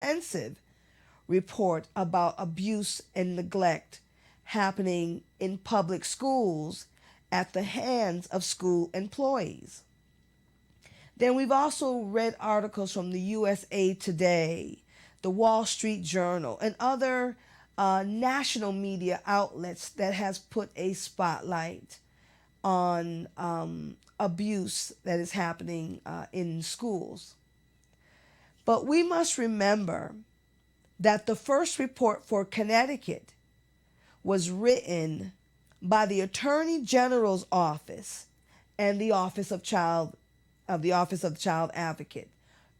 comprehensive report about abuse and neglect happening in public schools at the hands of school employees. Then we've also read articles from the USA Today, the Wall Street Journal, and other national media outlets that has put a spotlight on abuse that is happening in schools. But we must remember that the first report for Connecticut was written by the Attorney General's office and the Office of Child Advocate,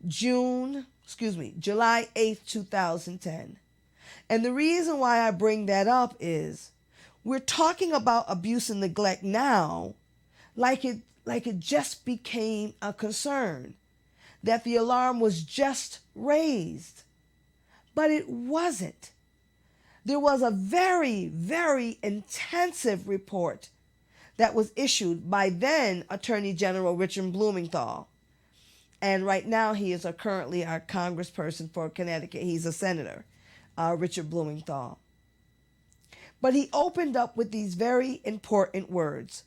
July 8th, 2010. And the reason why I bring that up is we're talking about abuse and neglect now like it just became a concern, that the alarm was just raised. But it wasn't. There was a very, very intensive report that was issued by then Attorney General Richard Blumenthal. And right now he is currently our congressperson for Connecticut. He's a senator, Richard Blumenthal. But he opened up with these very important words.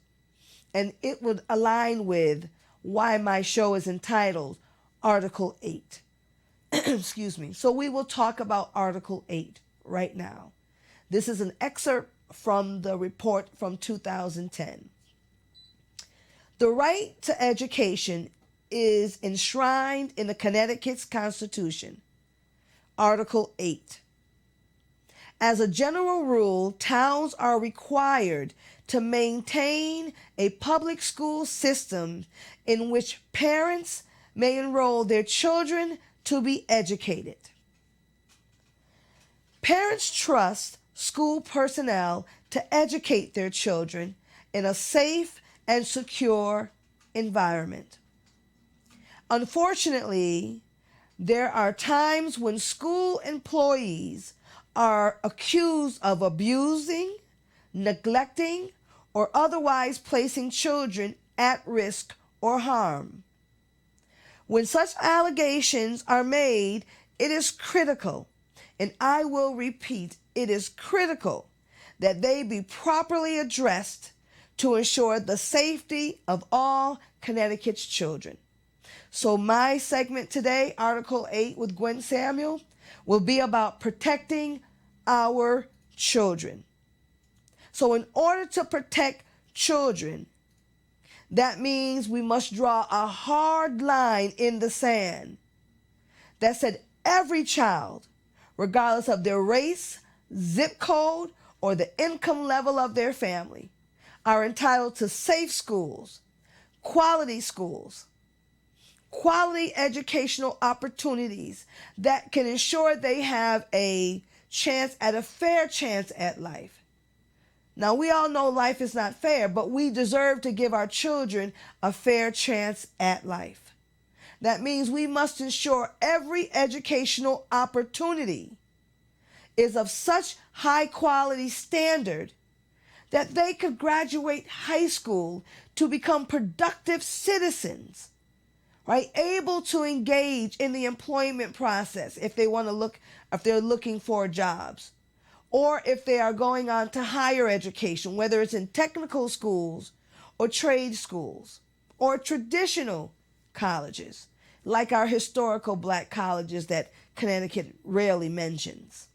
And it would align with why my show is entitled Article 8. Excuse me. So we will talk about Article 8 right now. This is an excerpt from the report from 2010. The right to education is enshrined in the Connecticut's Constitution, Article 8. As a general rule, towns are required to maintain a public school system in which parents may enroll their children to be educated. Parents trust school personnel to educate their children in a safe and secure environment. Unfortunately, there are times when school employees are accused of abusing, neglecting, or otherwise placing children at risk or harm. When such allegations are made, it is critical, and I will repeat, it is critical that they be properly addressed to ensure the safety of all Connecticut's children. So my segment today, Article 8 with Gwen Samuel, will be about protecting our children. So in order to protect children, that means we must draw a hard line in the sand that said every child, regardless of their race, zip code, or the income level of their family, are entitled to safe schools, quality educational opportunities that can ensure they have a fair chance at life. Now, we all know life is not fair, but we deserve to give our children a fair chance at life. That means we must ensure every educational opportunity is of such high quality standard that they could graduate high school to become productive citizens, right? Able to engage in the employment process if they're looking for jobs, or if they are going on to higher education, whether it's in technical schools or trade schools or traditional colleges, like our historical black colleges that Connecticut rarely mentions.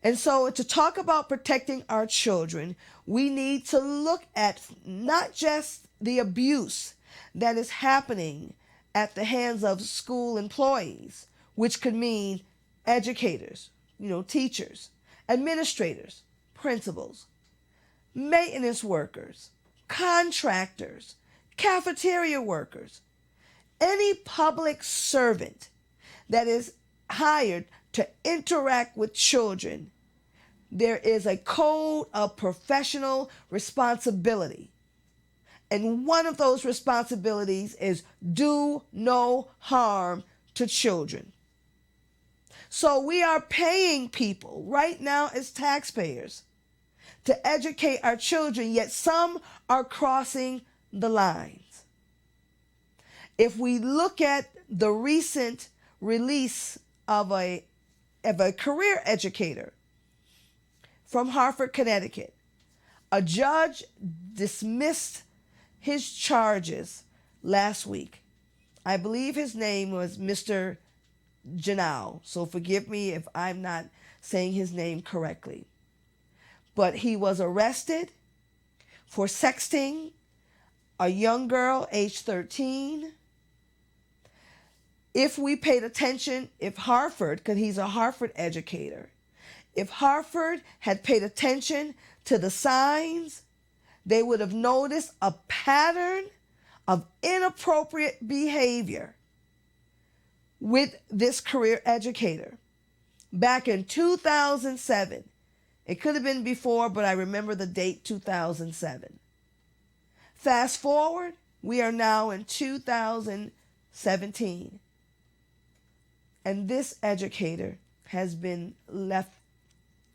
And so to talk about protecting our children, we need to look at not just the abuse that is happening at the hands of school employees, which could mean educators, teachers, administrators, principals, maintenance workers, contractors, cafeteria workers, any public servant that is hired to interact with children. There is a code of professional responsibility. And one of those responsibilities is do no harm to children. So we are paying people right now as taxpayers to educate our children, yet some are crossing the lines. If we look at the recent release of a career educator from Hartford, Connecticut. A judge dismissed his charges last week. I believe his name was Mr. Janal, so forgive me if I'm not saying his name correctly. But he was arrested for sexting a young girl, age 13. If we paid attention, if Hartford, because he's a Hartford educator, if Hartford had paid attention to the signs, they would have noticed a pattern of inappropriate behavior with this career educator. Back in 2007, it could have been before, but I remember the date 2007. Fast forward, we are now in 2017. And this educator has been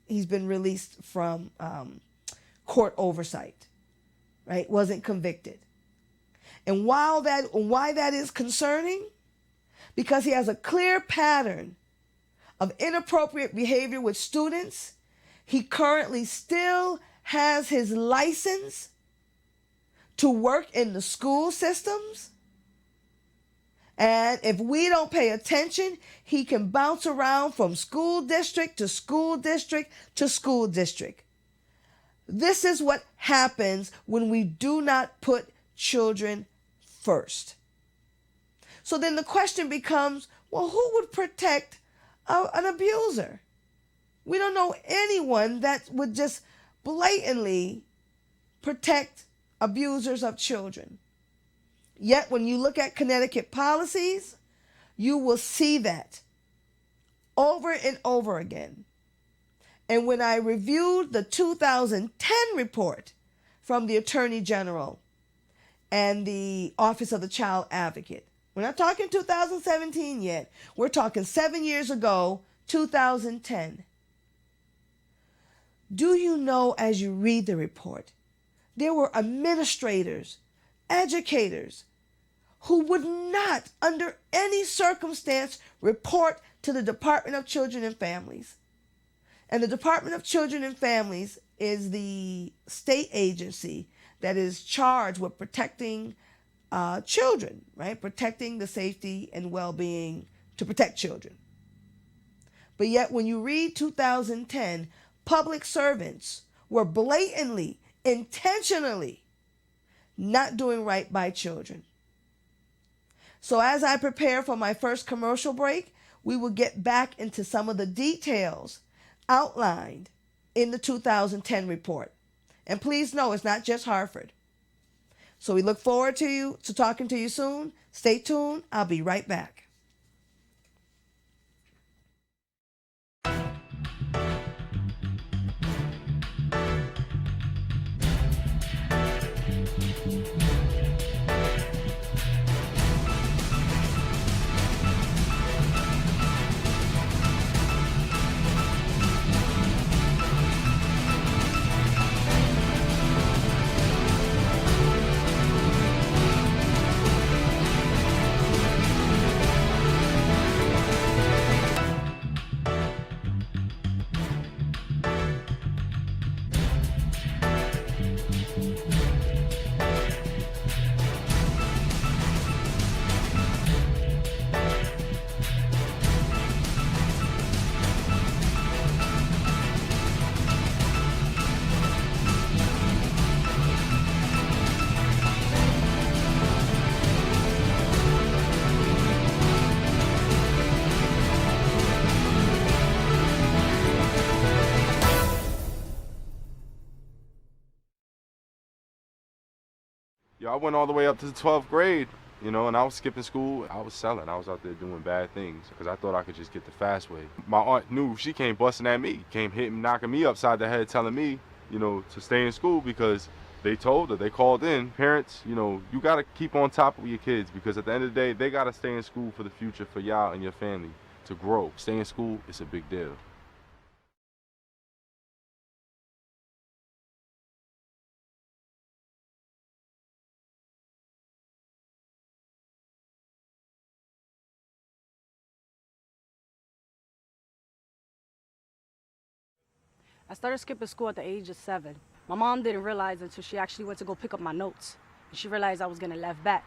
he's been released from court oversight, right? Wasn't convicted. And why that is concerning? Because he has a clear pattern of inappropriate behavior with students. He currently still has his license to work in the school systems. And if we don't pay attention, he can bounce around from school district to school district to school district. This is what happens when we do not put children first. So then the question becomes, well, who would protect an abuser? We don't know anyone that would just blatantly protect abusers of children. Yet when you look at Connecticut policies, you will see that over and over again. And when I reviewed the 2010 report from the Attorney General and the Office of the Child Advocate, we're not talking 2017 yet, we're talking 7 years ago, 2010. Do you know, as you read the report, there were administrators, educators, who would not, under any circumstance, report to the Department of Children and Families. And the Department of Children and Families is the state agency that is charged with protecting children, right? Protecting the safety and well-being to protect children. But yet when you read 2010, public servants were blatantly, intentionally not doing right by children. So as I prepare for my first commercial break, we will get back into some of the details outlined in the 2010 report. And please know, it's not just Hartford. So we look forward to talking to you soon. Stay tuned. I'll be right back. Yo, I went all the way up to the 12th grade, and I was skipping school. I was selling. I was out there doing bad things because I thought I could just get the fast way. My aunt knew. She came busting at me, came hitting, knocking me upside the head, telling me, to stay in school because they told her, they called in. Parents, you got to keep on top of your kids because at the end of the day, they got to stay in school for the future, for y'all and your family to grow. Stay in school, it's a big deal. I started skipping school at the age of 7. My mom didn't realize until she actually went to go pick up my notes. And she realized I was getting left back.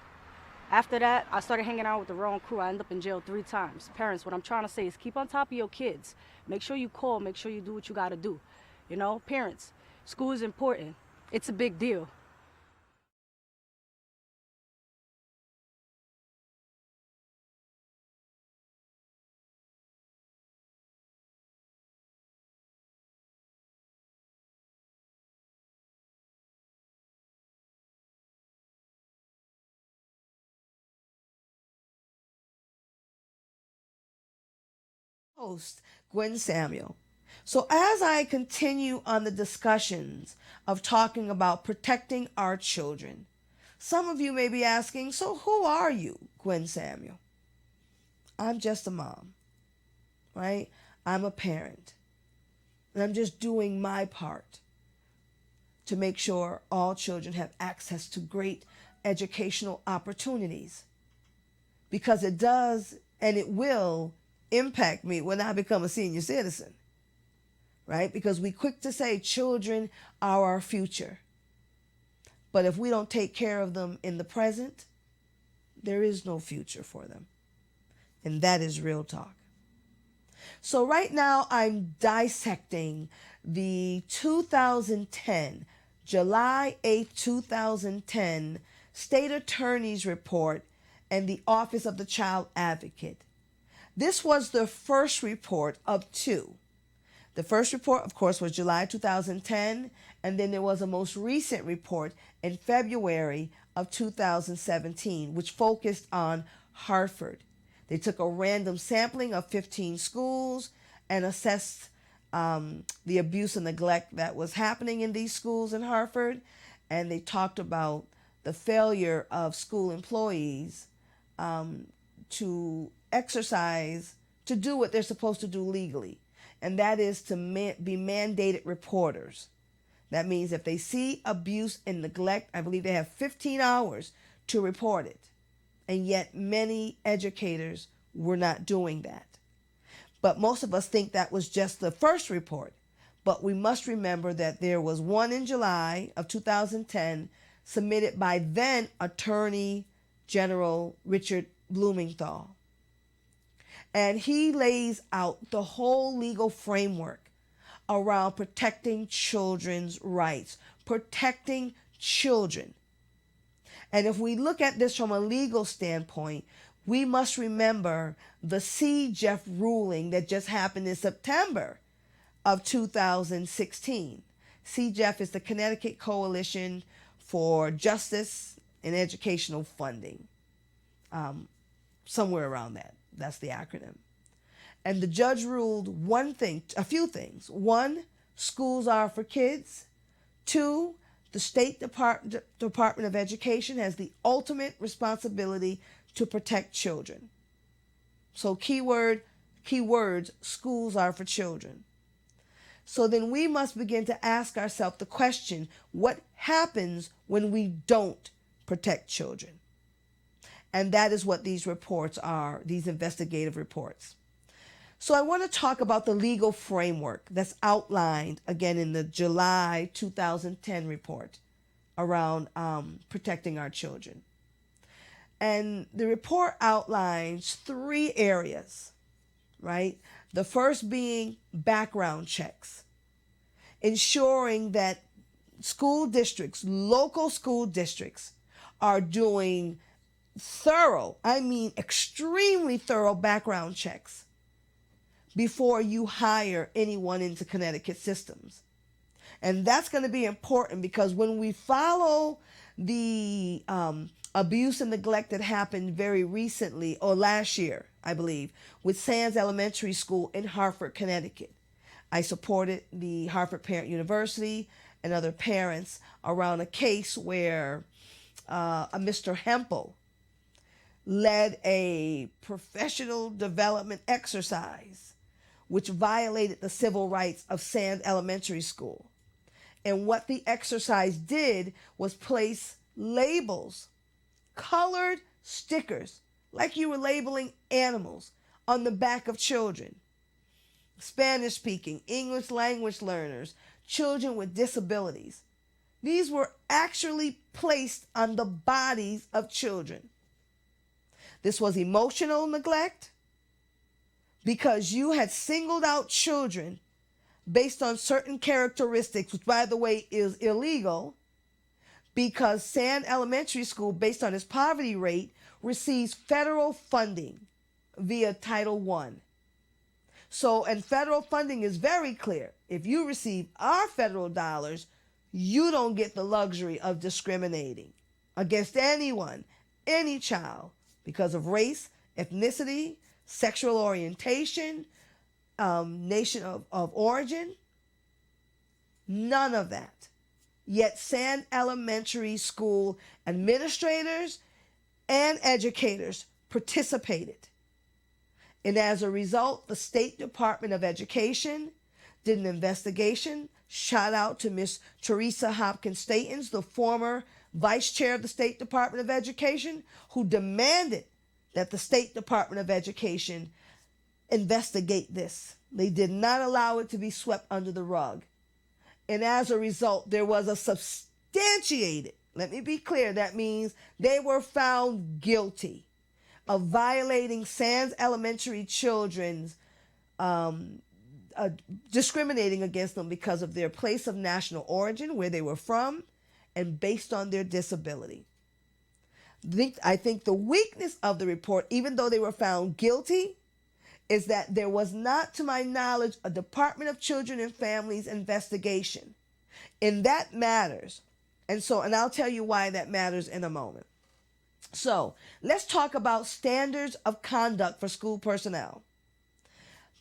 After that, I started hanging out with the wrong crew. I ended up in jail 3 times. Parents, what I'm trying to say is keep on top of your kids. Make sure you call, make sure you do what you gotta do. You know, parents, school is important. It's a big deal. Host Gwen Samuel. So, as I continue on the discussions of talking about protecting our children, some of you may be asking, so who are you, Gwen Samuel? I'm just a mom, right? I'm a parent, and I'm just doing my part to make sure all children have access to great educational opportunities, because it does and it will impact me when I become a senior citizen, right? Because we quick to say children are our future. But if we don't take care of them in the present, there is no future for them. And that is real talk. So right now I'm dissecting the 2010, July 2010 State Attorney's Report and the Office of the Child Advocate. This was the first report of 2. The first report, of course, was July 2010, and then there was a most recent report in February of 2017, which focused on Hartford. They took a random sampling of 15 schools and assessed the abuse and neglect that was happening in these schools in Hartford, and they talked about the failure of school employees to exercise, to do what they're supposed to do legally, and that is to be mandated reporters. That means if they see abuse and neglect, I believe they have 15 hours to report it, and yet many educators were not doing that. But most of us think that was just the first report, but we must remember that there was one in July of 2010 submitted by then Attorney General Richard Blumenthal. And he lays out the whole legal framework around protecting children's rights, protecting children. And if we look at this from a legal standpoint, we must remember the CJEF ruling that just happened in September of 2016. CJEF is the Connecticut Coalition for Justice and Educational Funding. Somewhere around that. That's the acronym. And the judge ruled a few things. 1, schools are for kids. 2, the State Department of Education has the ultimate responsibility to protect children. So keywords, schools are for children. So then we must begin to ask ourselves the question, what happens when we don't protect children? And that is what these reports are, these investigative reports. So I want to talk about the legal framework that's outlined, again, in the July 2010 report around protecting our children. And the report outlines 3 areas, right? The first being background checks, ensuring that school districts, local school districts, are doing thorough, I mean extremely thorough background checks before you hire anyone into Connecticut systems. And that's going to be important because when we follow the abuse and neglect that happened very recently, or last year, I believe, with Sands Elementary School in Hartford, Connecticut. I supported the Hartford Parent University and other parents around a case where a Mr. Hempel led a professional development exercise which violated the civil rights of Sands Elementary School. And what the exercise did was place labels, colored stickers, like you were labeling animals, on the back of children. Spanish speaking, English language learners, children with disabilities. These were actually placed on the bodies of children. This was emotional neglect because you had singled out children based on certain characteristics, which, by the way, is illegal, because Sand Elementary School, based on its poverty rate, receives federal funding via Title I. So, and federal funding is very clear. If you receive our federal dollars, you don't get the luxury of discriminating against anyone, any child, because of race, ethnicity, sexual orientation, nation of origin. None of that. Yet Sand Elementary School administrators and educators participated. And as a result, the State Department of Education did an investigation. Shout out to Miss Teresa Hopkins Statons, the former vice chair of the State Department of Education, who demanded that the State Department of Education investigate this. They did not allow it to be swept under the rug. And as a result, there was a substantiated, let me be clear, that means they were found guilty of violating Sands Elementary children's, discriminating against them because of their place of national origin, where they were from, and based on their disability. I think the weakness of the report, even though they were found guilty, is that there was not, to my knowledge, a Department of Children and Families investigation. And that matters. And I'll tell you why that matters in a moment. So let's talk about standards of conduct for school personnel.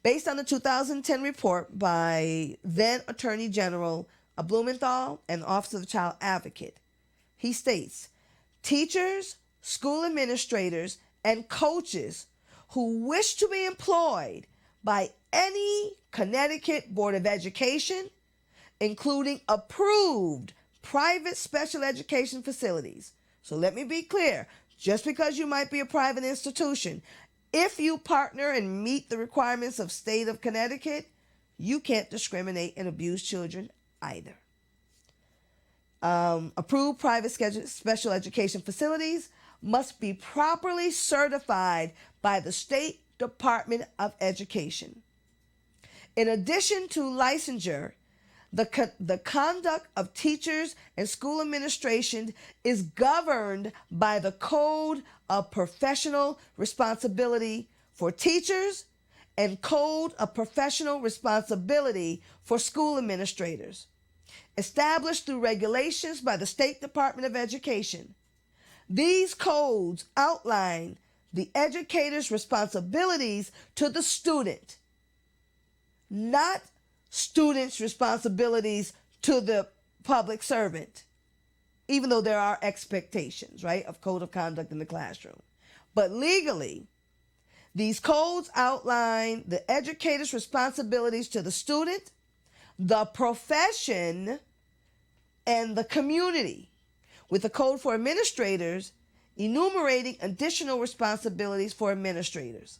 Based on the 2010 report by then Attorney General Blumenthal and Office of the Child Advocate, he states, teachers, school administrators, and coaches who wish to be employed by any Connecticut Board of Education, including approved private special education facilities. So let me be clear, just because you might be a private institution, if you partner and meet the requirements of state of Connecticut, you can't discriminate and abuse children either. Approved private special education facilities must be properly certified by the State Department of Education. In addition to licensure, the conduct of teachers and school administration is governed by the Code of Professional Responsibility for Teachers and Code of Professional Responsibility for School Administrators, established through regulations by the State Department of Education. These codes outline the educator's responsibilities to the student, not students' responsibilities to the public servant, even though there are expectations, right, of code of conduct in the classroom. But legally, these codes outline the educator's responsibilities to the student, the profession, and the community, with the code for administrators enumerating additional responsibilities for administrators.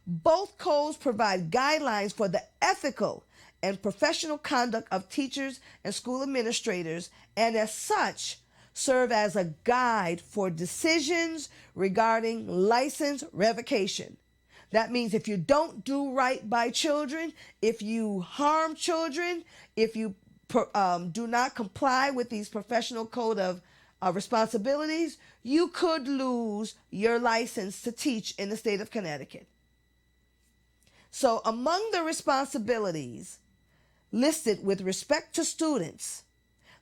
Both codes provide guidelines for the ethical and professional conduct of teachers and school administrators, and as such, serve as a guide for decisions regarding license revocation. That means if you don't do right by children, if you harm children, if you do not comply with these professional code of responsibilities, you could lose your license to teach in the state of Connecticut. So among the responsibilities listed with respect to students,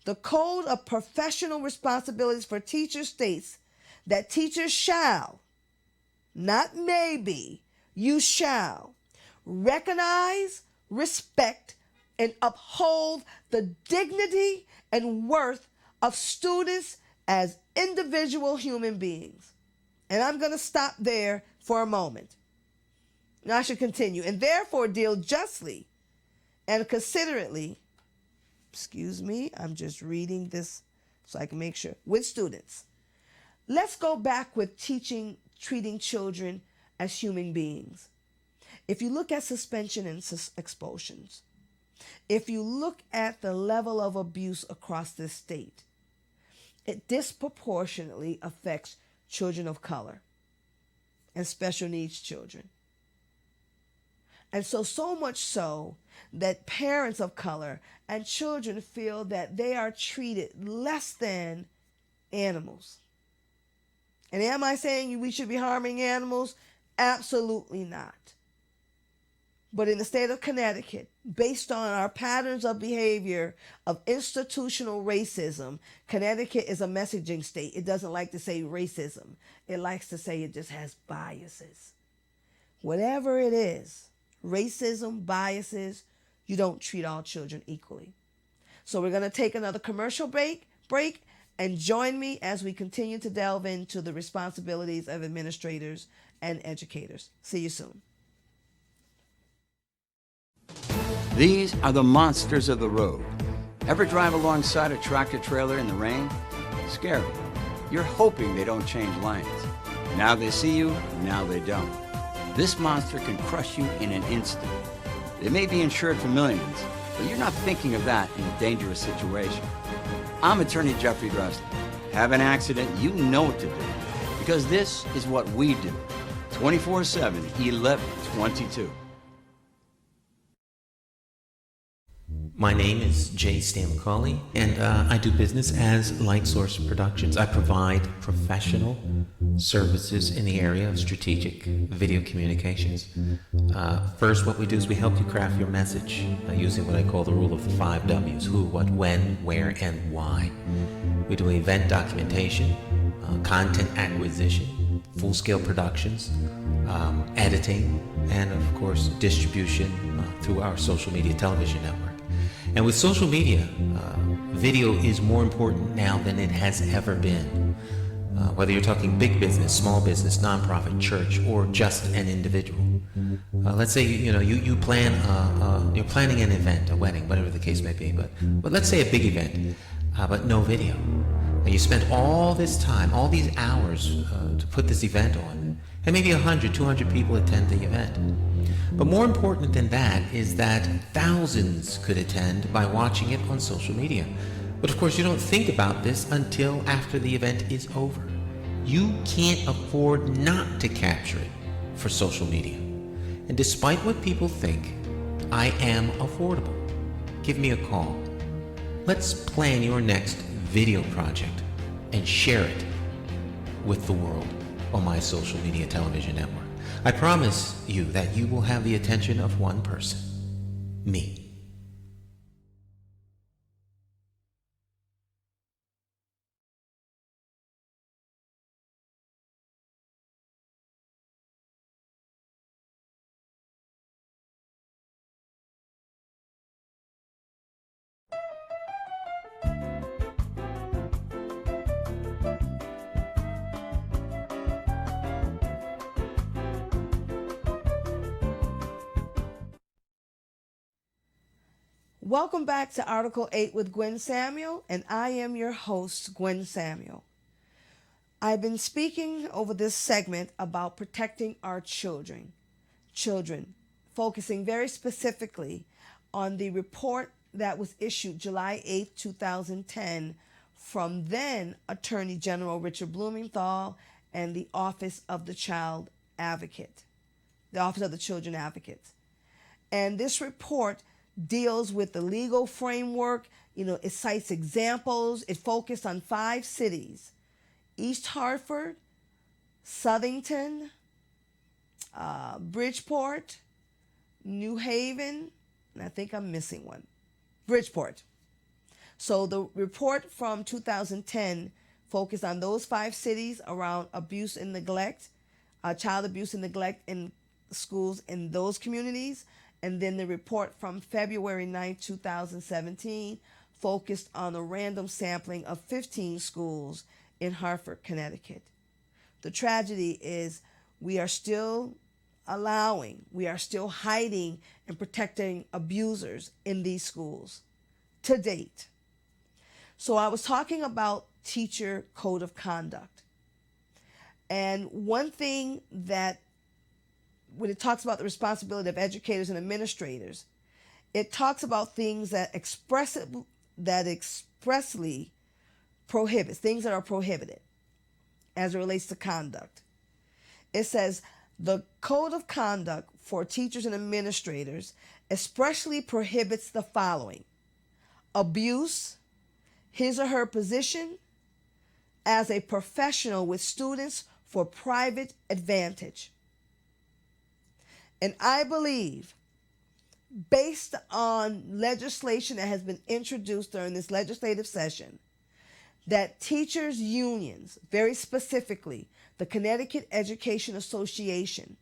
the Code of Professional Responsibilities for Teachers states that teachers shall, not maybe, you shall, recognize, respect, and uphold the dignity and worth of students as individual human beings. And I'm going to stop there for a moment. Now I should continue. And therefore deal justly and considerately, I'm just reading this so I can make sure, with students. Let's go back with treating children as human beings. If you look at suspension and expulsions, if you look at the level of abuse across this state, it disproportionately affects children of color and special needs children. And so much so that parents of color and children feel that they are treated less than animals. And am I saying we should be harming animals? Absolutely not. But in the state of Connecticut, based on our patterns of behavior of institutional racism, Connecticut is a messaging state. It doesn't like to say racism. It likes to say it just has biases. Whatever it is, racism, biases, you don't treat all children equally. So we're going to take another commercial break and join me as we continue to delve into the responsibilities of administrators and educators. See you soon. These are the monsters of the road. Ever drive alongside a tractor trailer in the rain? Scary. You're hoping they don't change lanes. Now they see you, now they don't. This monster can crush you in an instant. They may be insured for millions, but you're not thinking of that in a dangerous situation. I'm attorney Jeffrey Dressler. Have an accident, you know what to do. Because this is what we do. 24/7, 11/22. My name is J. Stan McCauley, and I do business as Lightsource Productions. I provide professional services in the area of strategic video communications. First, what we do is we help you craft your message using what I call the rule of the 5 W's: who, what, when, where, and why. We do event documentation, content acquisition, full-scale productions, editing, and of course distribution through our social media television network. And with social media, video is more important now than it has ever been. Whether you're talking big business, small business, nonprofit, church, or just an individual. Let's say you plan you're planning an event, a wedding, whatever the case may be. But let's say a big event, but no video. And you spent all this time, all these hours to put this event on, and maybe 100, 200 people attend the event. But more important than that is that thousands could attend by watching it on social media. But of course, you don't think about this until after the event is over. You can't afford not to capture it for social media. And despite what people think, I am affordable. Give me a call. Let's plan your next video project and share it with the world on my social media television network. I promise you that you will have the attention of one person, me. Welcome back to Article 8 with Gwen Samuel, and I am your host, Gwen Samuel. I've been speaking over this segment about protecting our children, focusing very specifically on the report that was issued July 8, 2010 from then Attorney General Richard Blumenthal and the Office of the Child Advocate, the Office of the Children Advocate. And this report deals with the legal framework. It cites examples. It focused on 5 cities: East Hartford, Southington, Bridgeport, New Haven, and I think I'm missing one, Bridgeport. So the report from 2010 focused on those 5 cities around abuse and neglect, child abuse and neglect in schools in those communities. And then the report from February 9, 2017 focused on a random sampling of 15 schools in Hartford, Connecticut. The tragedy is we are still hiding and protecting abusers in these schools to date. So I was talking about teacher code of conduct. And one thing that when it talks about the responsibility of educators and administrators, it talks about things that expressly prohibits, things that are prohibited as it relates to conduct. It says the code of conduct for teachers and administrators expressly prohibits the following: abuse, his or her position as a professional with students for private advantage. And I believe, based on legislation that has been introduced during this legislative session, that teachers' unions, very specifically the Connecticut Education Association,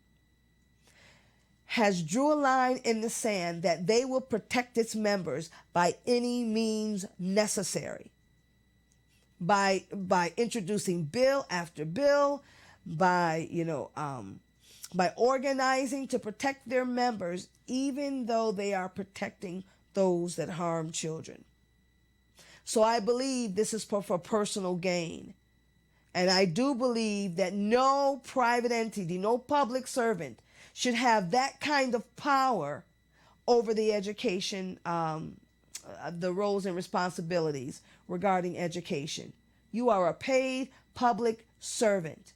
has drew a line in the sand that they will protect its members by any means necessary. By introducing bill after bill, by organizing to protect their members, even though they are protecting those that harm children. So I believe this is for personal gain. And I do believe that no private entity, no public servant should have that kind of power over the education, the roles and responsibilities regarding education. You are a paid public servant.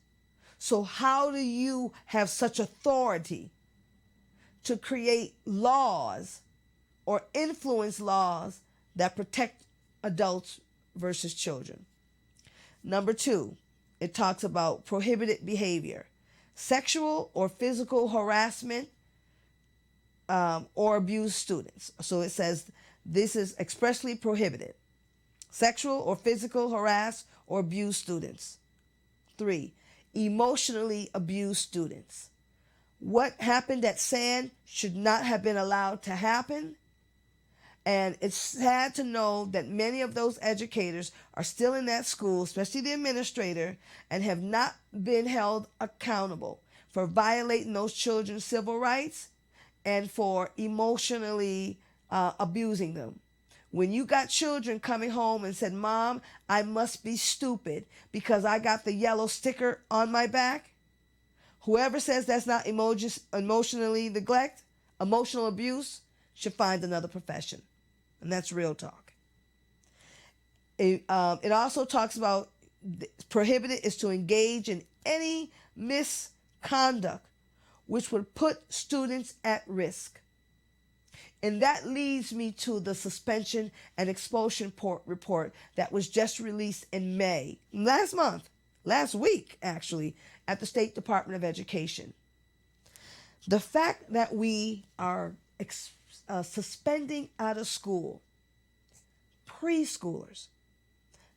So how do you have such authority to create laws or influence laws that protect adults versus children? Number 2, it talks about prohibited behavior, sexual or physical harassment or abuse students. So it says this is expressly prohibited. Sexual or physical harass or abuse students. 3, emotionally abused students. What happened at Sand should not have been allowed to happen. And it's sad to know that many of those educators are still in that school, especially the administrator, and have not been held accountable for violating those children's civil rights and for emotionally abusing them. When you got children coming home and said, "Mom, I must be stupid because I got the yellow sticker on my back," whoever says that's not emotionally neglect, emotional abuse, should find another profession. And that's real talk. It also talks about prohibited is to engage in any misconduct which would put students at risk. And that leads me to the suspension and expulsion report that was just released in May, last week actually, at the State Department of Education. The fact that we are suspending out of school preschoolers.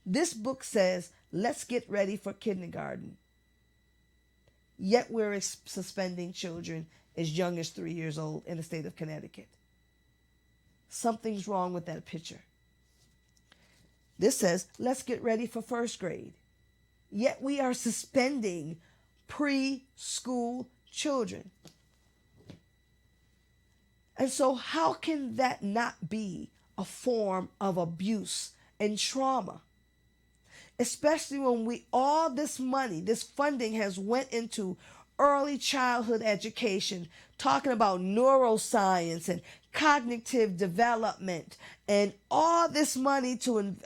This book says, let's get ready for kindergarten. Yet we're suspending children as young as 3 years old in the state of Connecticut. Something's wrong with that picture. This says, let's get ready for first grade. Yet we are suspending preschool children. And so how can that not be a form of abuse and trauma? Especially when all this money, this funding has went into early childhood education, talking about neuroscience and cognitive development, and all this money to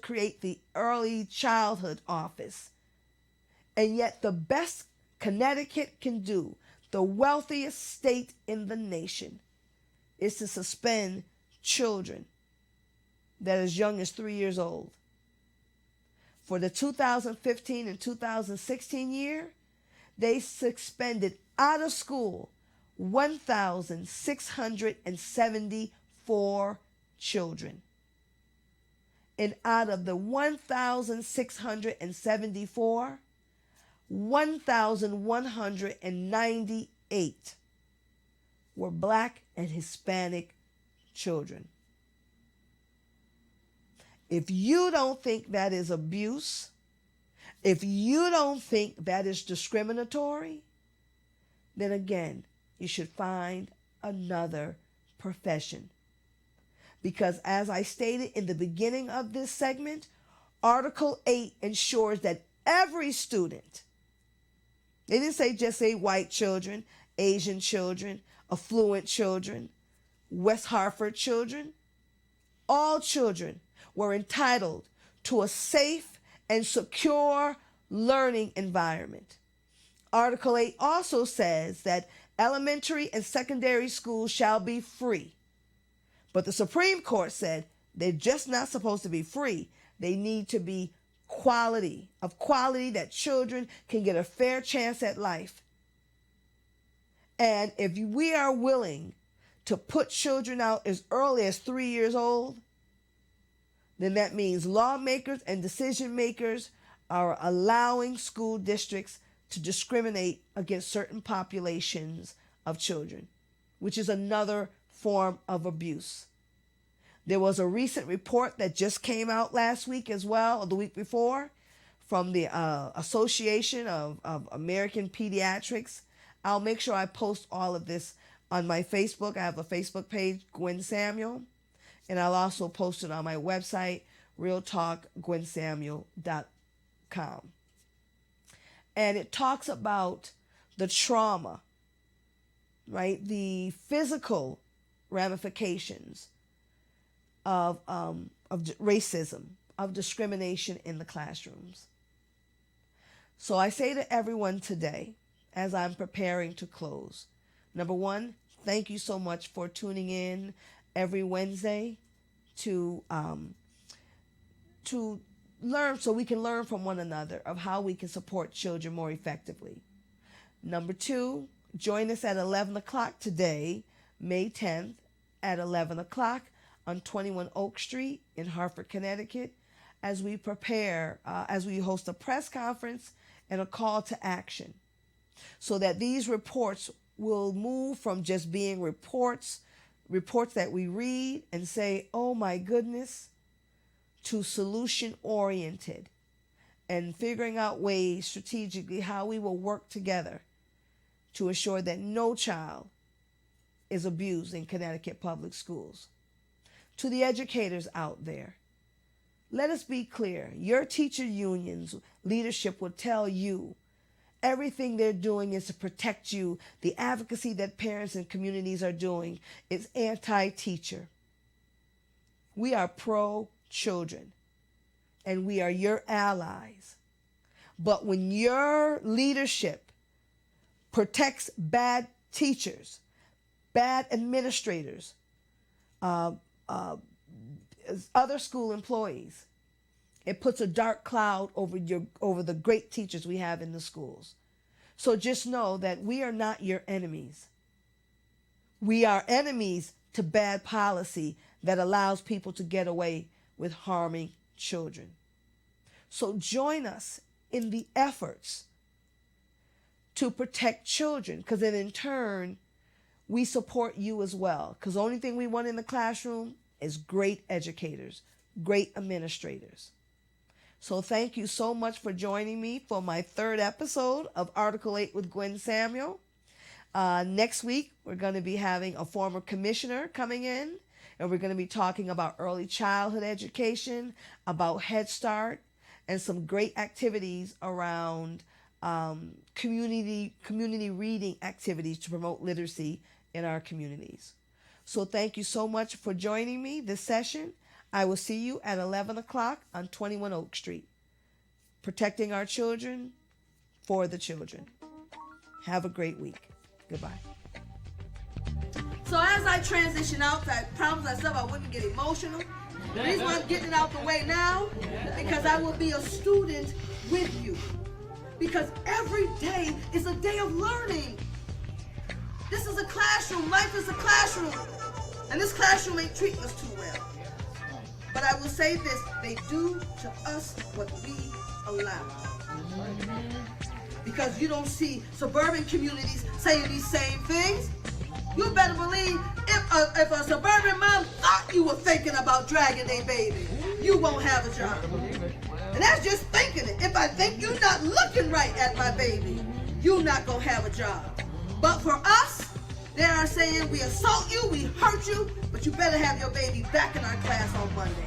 create the early childhood office. And yet the best Connecticut can do, the wealthiest state in the nation, is to suspend children that are as young as 3 years old. For the 2015 and 2016 year, they suspended out of school 1,674 children. And out of the 1,674, 1,198 were Black and Hispanic children. If you don't think that is abuse, if you don't think that is discriminatory, then again, you should find another profession. Because as I stated in the beginning of this segment, Article 8 ensures that every student, they didn't say just say white children, Asian children, affluent children, West Hartford children, all children were entitled to a safe and secure learning environment. Article 8 also says that elementary and secondary schools shall be free. But the Supreme Court said they're just not supposed to be free. They need to be quality that children can get a fair chance at life. And if we are willing to put children out as early as 3 years old, then that means lawmakers and decision makers are allowing school districts to discriminate against certain populations of children, which is another form of abuse. There was a recent report that just came out last week as well, or the week before, from the Association of American Pediatrics. I'll make sure I post all of this on my Facebook. I have a Facebook page, Gwen Samuel, and I'll also post it on my website, realtalkgwensamuel.com. And it talks about the trauma, right? The physical ramifications of racism, of discrimination in the classrooms. So I say to everyone today, as I'm preparing to close, number one, thank you so much for tuning in every Wednesday to learn, so we can learn from one another of how we can support children more effectively. Number two, join us at 11 o'clock today, May 10th, at 11 o'clock on 21 Oak Street in Hartford, Connecticut, as we prepare, as we host a press conference and a call to action, so that these reports will move from just being reports that we read and say, oh my goodness, to solution-oriented and figuring out ways strategically how we will work together to ensure that no child is abused in Connecticut public schools. To the educators out there, let us be clear. Your teacher union's leadership will tell you everything they're doing is to protect you. The advocacy that parents and communities are doing is anti-teacher. We are pro-children, and we are your allies. But when your leadership protects bad teachers, bad administrators, other school employees, it puts a dark cloud over the great teachers we have in the schools. So just know that we are not your enemies. We are enemies to bad policy that allows people to get away with harming children. So join us in the efforts to protect children, because then in turn, we support you as well. Because the only thing we want in the classroom is great educators, great administrators. So thank you so much for joining me for my third episode of Article 8 with Gwen Samuel. Next week, we're going to be having a former commissioner coming in, and we're going to be talking about early childhood education, about Head Start, and some great activities around community reading activities to promote literacy in our communities. So thank you so much for joining me this session. I will see you at 11 o'clock on 21 Oak Street. Protecting our children for the children. Have a great week. Goodbye. So as I transition out, I promised myself I wouldn't get emotional. The reason why I'm getting it out the way now is because I will be a student with you. Because every day is a day of learning. This is a classroom. Life is a classroom. And this classroom ain't treating us too well. But I will say this, they do to us what we allow. Because you don't see suburban communities saying these same things. You better believe if a suburban mom thought you were thinking about dragging their baby, you won't have a job. And that's just thinking it. If I think you're not looking right at my baby, you're not going to have a job. But for us, they are saying we assault you, we hurt you, but you better have your baby back in our class on Monday.